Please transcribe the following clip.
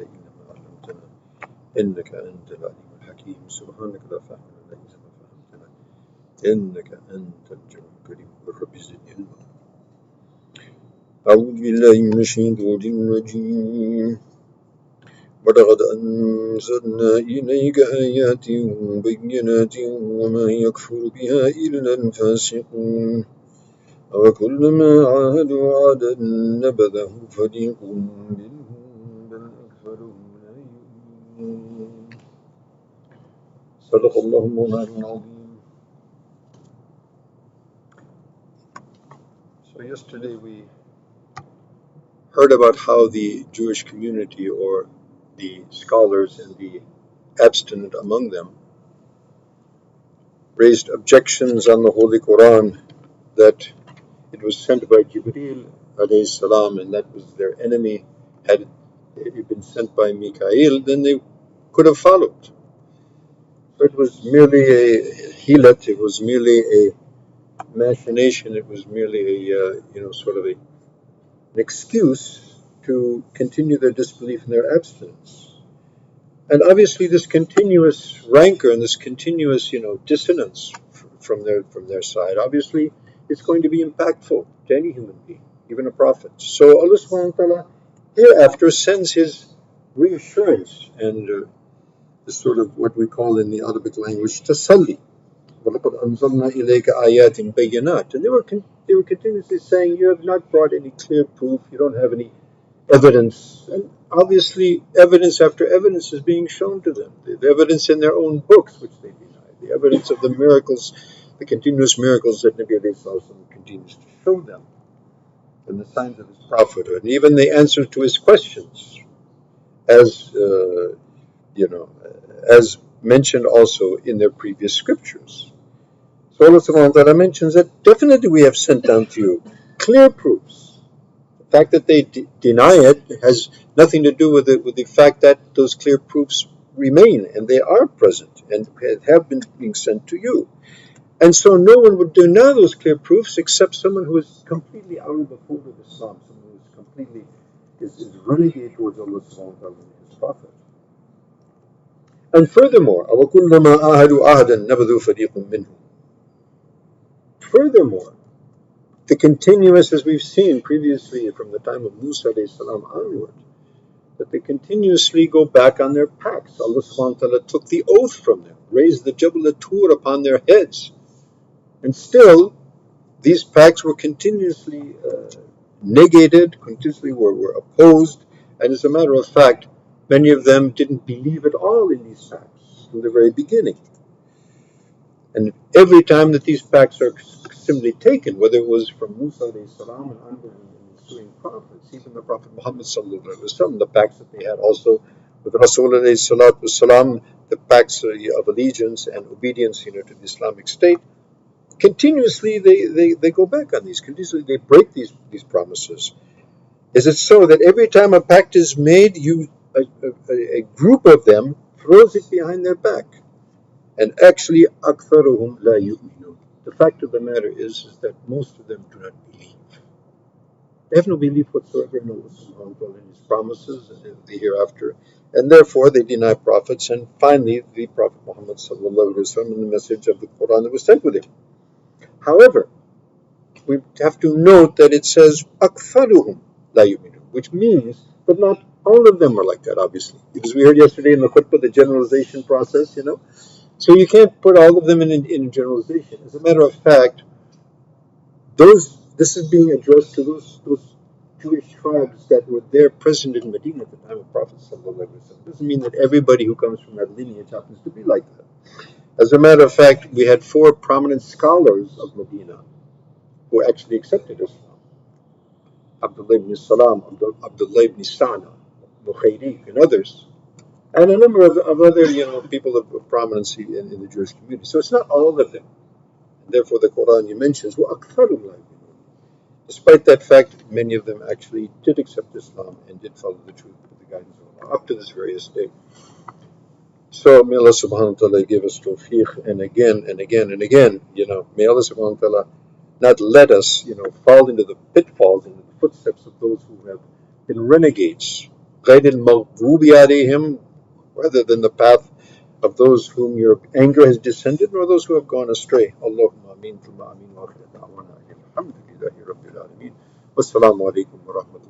إلا ما علمتنا إنك أنت العليم الحكيم سبحانك لا فهم لنا إلا ما فهمتنا إنك أنت الجواد الكريم رب زدني علما. أعوذ بالله من الشيطان الرجيم ولقد أنزلنا إليك آيات بينات وما يكفر بها إلا الفاسقون وكلما عاهدوا عهدا نبذه فريق منهم بل أكثرهم لا يؤمنون. صدق الله مولانا العظيم. So yesterday we heard about how the Jewish community, or the scholars and the abstinent among them, raised objections on the Holy Quran that it was sent by Jibreel alayhi salam, and that was their enemy. Had it been sent by Mikael, then they could have followed. So it was merely a hilat, it was merely a machination, it was merely a sort of an excuse to continue their disbelief and their abstinence. And obviously this continuous rancor and this continuous, dissonance from their side, obviously it's going to be impactful to any human being, even a prophet. So Allah subhanahu wa ta'ala hereafter sends his reassurance and the sort of what we call in the Arabic language tasalli. وَلَقَدْ أَنزَلْنَا إِلَيْكَ آيَاتٍ بَيِّنَاتٍ. And they were continuously saying, you have not brought any clear proof, you don't have any evidence. And obviously evidence after evidence is being shown to them. The evidence in their own books, which they deny. The evidence of the miracles, the continuous miracles that Nabi alayhi salam continues to show them. And the signs of his prophethood. And even the answer to his questions. As as mentioned also in their previous scriptures. So Allah subhanahu wa ta'ala mentions that definitely we have sent down to you clear proofs. The fact that they deny it has nothing to do with the fact that those clear proofs remain and they are present and have been being sent to you. And so no one would deny those clear proofs except someone who is completely out of the fold of Islam, someone who is completely is renegade towards Allah subhanahu wa ta'ala and his prophet. And furthermore, furthermore, the continuous, as we've seen previously from the time of Musa alayhi salam onward, that they continuously go back on their pacts. Allah subhanahu wa ta'ala took the oath from them, raised the Jabal Tur upon their heads. And still, these pacts were continuously negated, continuously were opposed, and as a matter of fact, many of them didn't believe at all in these pacts from the very beginning. And every time that these pacts are simply taken, whether it was from Musa alayhi salam and onward and ensuing prophets, even the Prophet Muhammad sallallahu alaihi wasallam, the pacts that they had also with Rasul alayhi salatu wasalam, the pacts of allegiance and obedience, to the Islamic State, continuously they go back on these, continuously they break these promises. Is it so that every time a pact is made, a group of them throws it behind their back? And actually, أَكْثَرُهُمْ لَا يُؤْمِنُونَ. The fact of the matter is that most of them do not believe. They have no belief whatsoever in Allah subhanahu wa ta'ala and his promises and the hereafter, and therefore they deny prophets, and finally the Prophet Muhammad sallallahu alaihi wasallam and the message of the Quran that was sent with him. However, we have to note that it says أَكْثَرُهُمْ لَا يُؤْمِنُونَ, which means that not all of them are like that, obviously. Because we heard yesterday in the khutbah the generalization process, So you can't put all of them in a generalization. As a matter of fact, this is being addressed to those Jewish tribes that were there present in Medina at the time of Prophet sallallahu alaihi wasallam. It doesn't mean that everybody who comes from that lineage happens to be like that. As a matter of fact, we had 4 prominent scholars of Medina who actually accepted Islam. Abdullah ibn Salam, Abdullah ibn Sa'na, Mukhayriq, and others. And a number of other, people of prominence in the Jewish community. So it's not all of them. And therefore, the Quran mentions, وَأَكْثَرُهُمْ لَا يُؤْمِنُونَ. Despite that fact, many of them actually did accept Islam and did follow the truth of the guidance of Allah up to this various day. So may Allah subhanahu wa ta'ala give us tawfiq, and again and again and again, may Allah subhanahu wa ta'ala not let us, fall into the pitfalls, into the footsteps of those who have been renegades غير المغضوب عليهم, rather than the path of those whom your anger has descended, nor those who have gone astray. Allahumma ameen, thumma ameen, wa akhir da'wana alhamdulillahi rabbil alameen. Wassalamu alaikum wa rahmatullahi